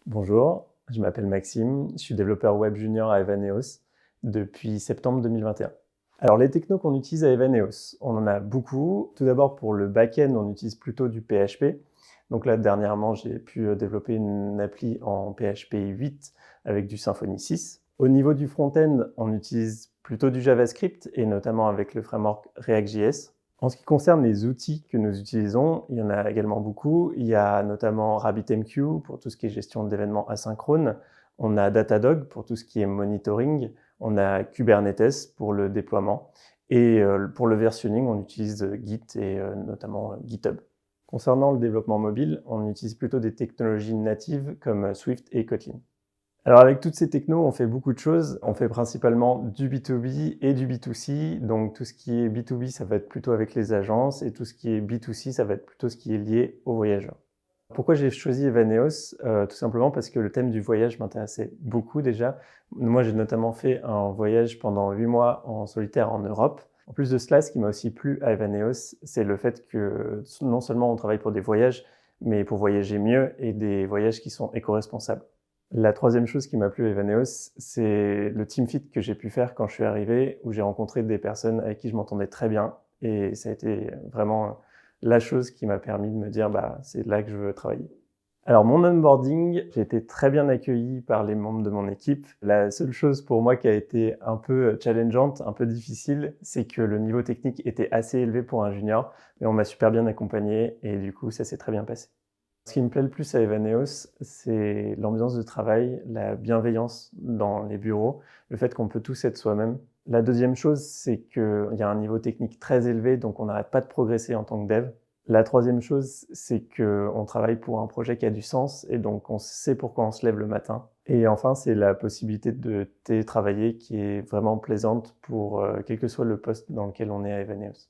Bonjour, je m'appelle Maxime, je suis développeur web junior à Evaneos depuis septembre 2021. Alors les technos qu'on utilise à Evaneos, on en a beaucoup. Tout d'abord pour le back-end, on utilise plutôt du PHP. Donc là dernièrement, j'ai pu développer une appli en PHP 8 avec du Symfony 6. Au niveau du front-end, on utilise plutôt du JavaScript et notamment avec le framework React.js. En ce qui concerne les outils que nous utilisons, il y en a également beaucoup. Il y a notamment RabbitMQ pour tout ce qui est gestion d'événements asynchrones. On a Datadog pour tout ce qui est monitoring. On a Kubernetes pour le déploiement. Et pour le versionning, on utilise Git et notamment GitHub. Concernant le développement mobile, on utilise plutôt des technologies natives comme Swift et Kotlin. Alors avec toutes ces technos, on fait beaucoup de choses. On fait principalement du B2B et du B2C. Donc tout ce qui est B2B, ça va être plutôt avec les agences et tout ce qui est B2C, ça va être plutôt ce qui est lié aux voyageurs. Pourquoi j'ai choisi Evaneos? Tout simplement parce que le thème du voyage m'intéressait beaucoup déjà. Moi, j'ai notamment fait un voyage pendant 8 mois en solitaire en Europe. En plus de cela, ce qui m'a aussi plu à Evaneos, c'est le fait que non seulement on travaille pour des voyages, mais pour voyager mieux et des voyages qui sont éco-responsables. La troisième chose qui m'a plu à Evaneos, c'est le team fit que j'ai pu faire quand je suis arrivé, où j'ai rencontré des personnes avec qui je m'entendais très bien. Et ça a été vraiment la chose qui m'a permis de me dire c'est là que je veux travailler. Alors mon onboarding, j'ai été très bien accueilli par les membres de mon équipe. La seule chose pour moi qui a été un peu challengeante, un peu difficile, c'est que le niveau technique était assez élevé pour un junior, mais on m'a super bien accompagné et du coup ça s'est très bien passé. Ce qui me plaît le plus à Evaneos, c'est l'ambiance de travail, la bienveillance dans les bureaux, le fait qu'on peut tous être soi-même. La deuxième chose, c'est qu'il y a un niveau technique très élevé, donc on n'arrête pas de progresser en tant que dev. La troisième chose, c'est qu'on travaille pour un projet qui a du sens et donc on sait pourquoi on se lève le matin. Et enfin, c'est la possibilité de télétravailler qui est vraiment plaisante pour quel que soit le poste dans lequel on est à Evaneos.